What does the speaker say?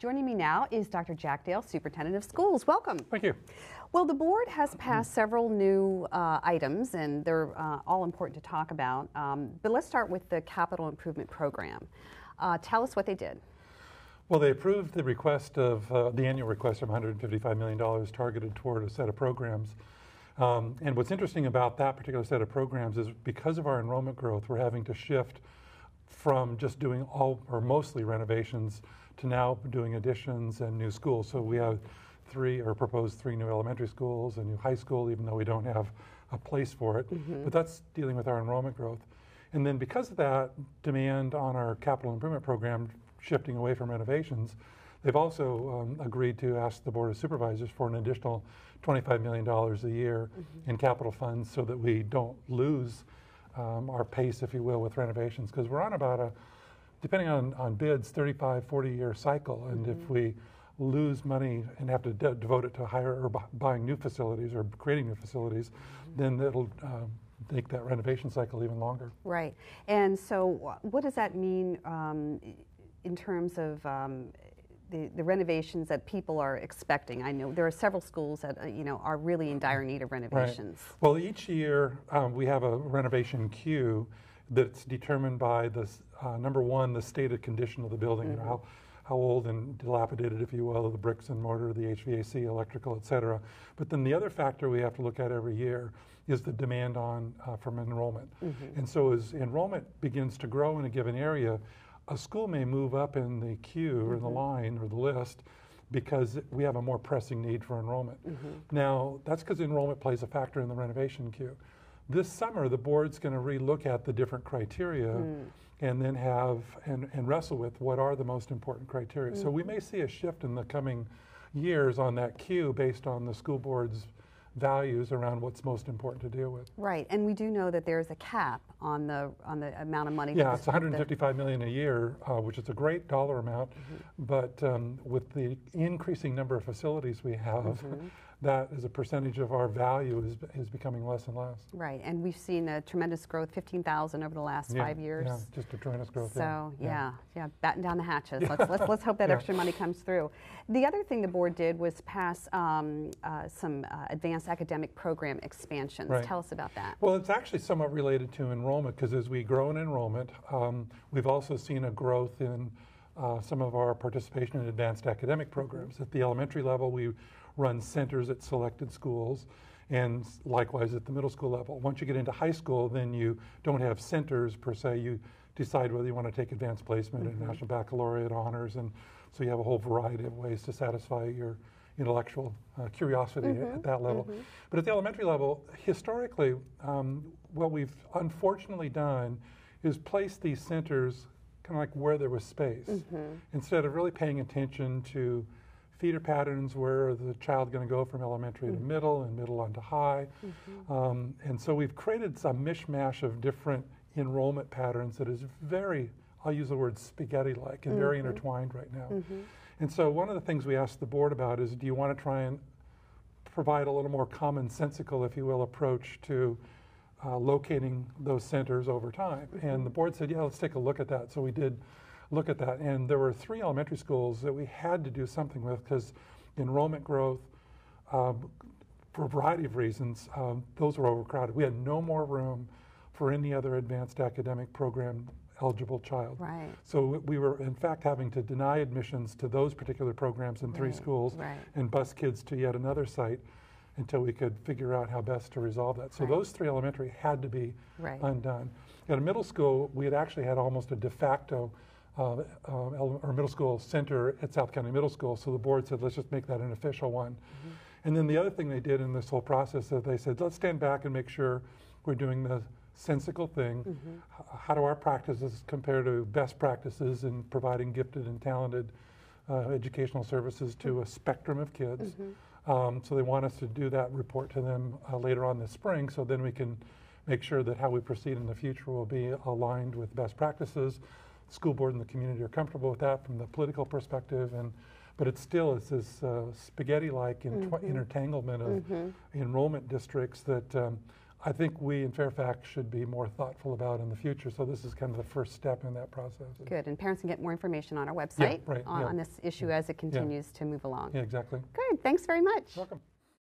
Joining me now is Dr. Jack Dale, Superintendent of Schools. Welcome. Thank you. Well, the board has passed several new items, and they're all important to talk about. But let's start with the Capital Improvement Program. Tell us what they did. Well, they approved the request of the annual request of $155 million targeted toward a set of programs. And what's interesting about that particular set of programs is because of our enrollment growth, we're having to shift from just doing all or mostly renovations to now doing additions and new schools. So we have proposed three new elementary schools, a new high school, even though we don't have a place for it. But that's dealing with our enrollment growth. And then because of that demand on our capital improvement program shifting away from renovations, they've also agreed to ask the Board of Supervisors for an additional $25 million a year in capital funds so that we don't lose our pace, if you will, with renovations. Because we're on about a, depending on bids, 35, 40-year cycle. And if we lose money and have to devote it to buying new facilities or creating new facilities, then it'll make that renovation cycle even longer. Right. And so what does that mean in terms of the renovations that people are expecting? I know there are several schools that are really in dire need of renovations. Right. Well, each year we have a renovation queue that's determined by the number one, the stated condition of the building, you know, how old and dilapidated, if you will, the bricks and mortar, the HVAC, electrical, et cetera. But then the other factor we have to look at every year is the demand from enrollment. And so as enrollment begins to grow in a given area, a school may move up in the queue or the line or the list because we have a more pressing need for enrollment. Now, that's because enrollment plays a factor in the renovation queue. This summer, the board's going to relook at the different criteria and then and wrestle with what are the most important criteria. So we may see a shift in the coming years on that queue based on the school board's values around what's most important to deal with. Right, and we do know that there's a cap on the amount of money. Yeah, it's $155 million a year, which is a great dollar amount, but with the increasing number of facilities we have, that as a percentage of our value is becoming less and less. Right, and we've seen a tremendous growth, 15,000 over the last 5 years. Yeah, just a tremendous growth. So yeah, batten down the hatches. Let's hope that extra money comes through. The other thing the board did was pass some advanced academic program expansions. Right. Tell us about that. Well, it's actually somewhat related to enrollment because as we grow in enrollment, we've also seen a growth in some of our participation in advanced academic programs. At the elementary level, we run centers at selected schools, and likewise at the middle school level. Once you get into high school, then you don't have centers per se. You decide whether you want to take advanced placement, international baccalaureate honors, and so you have a whole variety of ways to satisfy your intellectual curiosity at that level. But at the elementary level, historically, what we've unfortunately done is place these centers kind of like where there was space, instead of really paying attention to feeder patterns where the child's going to go from elementary to middle and middle on to high. And so we've created some mishmash of different enrollment patterns that is very, I'll use the word spaghetti-like and very intertwined right now. And so one of the things we asked the board about is, do you want to try and provide a little more commonsensical, if you will, approach to locating those centers over time? And the board said, yeah, let's take a look at that. So we did look at that, and there were 3 elementary schools that we had to do something with because enrollment growth, for a variety of reasons, those were overcrowded. We had no more room for any other advanced academic program eligible child. Right. So we were in fact having to deny admissions to those particular programs in 3 schools and bus kids to yet another site until we could figure out how best to resolve that. So those 3 elementary had to be undone. At a middle school, we had actually had almost a de facto or middle school center at South County Middle School, so the board said, let's just make that an official one. And then the other thing they did in this whole process is they said, let's stand back and make sure we're doing the sensical thing. How do our practices compare to best practices in providing gifted and talented educational services to a spectrum of kids? So they want us to do that report to them later on this spring, so then we can make sure that how we proceed in the future will be aligned with best practices. School board and the community are comfortable with that from the political perspective, but it's still this spaghetti-like intertanglement of enrollment districts that I think we in Fairfax should be more thoughtful about in the future. So this is kind of the first step in that process. Good, and parents can get more information on our website right, on this issue as it continues to move along. Yeah, exactly. Good, thanks very much. Welcome.